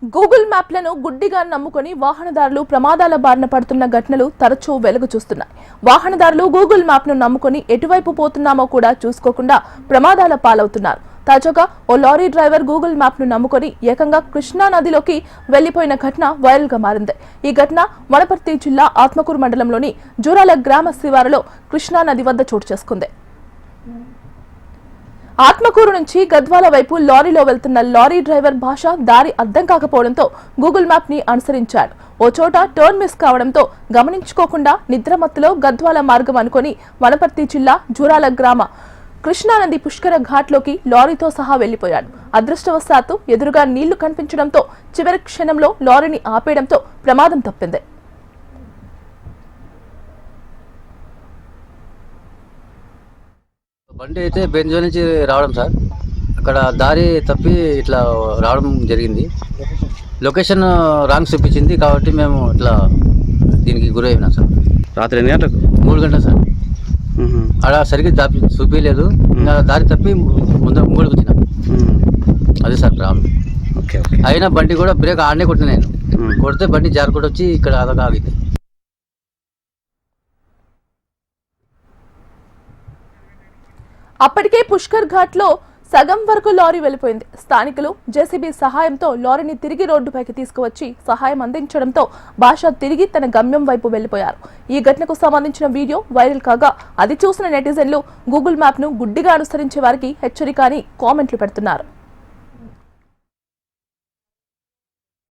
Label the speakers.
Speaker 1: Google మ్యాప్లను గుడ్డిగా నమ్ముకొని వాహనదారులు ప్రమాదాల బారిన పడుతున్న ఘటనలు తరచూ వెలుగు చూస్తున్నాయి. వాహనదారులు గూగుల్ మ్యాప్ను నమ్ముకొని ఎటువైపు పోతున్నామో కూడా చూసుకోకుండా ప్రమాదాల పాలవుతున్నారు. తాజాగా ఓ లారీ డ్రైవర్ గూగుల్ మ్యాప్ను నమ్ముకొని ఏకంగా కృష్ణా నదిలోకి వెళ్లిపోయిన ఘటన వైరల్ గా మారింది. ఈ ఘటన వనపర్తి జిల్లా ఆత్మకూరు మండలంలోని జూరాల గ్రామ శివారులో కృష్ణా నది వద్ద చోటు చేసుకుంది. ఆత్మకూరు నుంచి గద్వాల వైపు లారీలో వెళ్తున్న లారీ డ్రైవర్ భాష దారి అర్థం కాకపోవడంతో గూగుల్ మ్యాప్ ని అనుసరించాడు. ఓ చోట టర్న్ మిస్ కావడంతో గమనించుకోకుండా నిద్రమత్తులో గద్వాల మార్గం అనుకుని వనపర్తి జిల్లా జూరాల గ్రామ కృష్ణానది పుష్కర ఘాట్లోకి లారీతో సహా వెళ్లిపోయాడు. అదృష్టవశాత్తు ఎదురుగా నీళ్లు కనిపించడంతో చివరి క్షణంలో లారీని ఆపేయడంతో ప్రమాదం తప్పింది.
Speaker 2: బండి అయితే బెంజో నుంచి రావడం సార్, అక్కడ దారి తప్పి ఇట్లా రావడం జరిగింది. లొకేషన్ రాంగ్ చూపించింది కాబట్టి మేము ఇట్లా దీనికి గురైనా సార్.
Speaker 3: రాత్రి ఎన్ని గంటలకు?
Speaker 2: 3 గంటలు సార్. అక్కడ సరిగ్గా చూపించలేదు, దారి తప్పి ముందుకు వచ్చిన అది సార్ ప్రాబ్లం. అయినా బండి కూడా బ్రేక్ ఆడనే కొట్టిన నేను, కొడితే బండి జారుకుంటూ వచ్చి ఇక్కడ అదొక ఆగింది.
Speaker 1: అప్పటికే పుష్కర్ ఘాట్ లో సగం వరకు లారీ వెళ్లిపోయింది. స్థానికులు జేసీబీ సహాయంతో లారీని తిరిగి రోడ్డుపైకి తీసుకువచ్చి సహాయం అందించడంతో భాష తిరిగి తన గమ్యం వైపు వెళ్లిపోయారు. ఈ ఘటనకు సంబంధించిన వీడియో వైరల్ కాగా అది చూసిన నెటిజన్లు గూగుల్ మ్యాప్ ను గుడ్డిగా అనుసరించే వారికి హెచ్చరిక అని కామెంట్లు పెడుతున్నారు.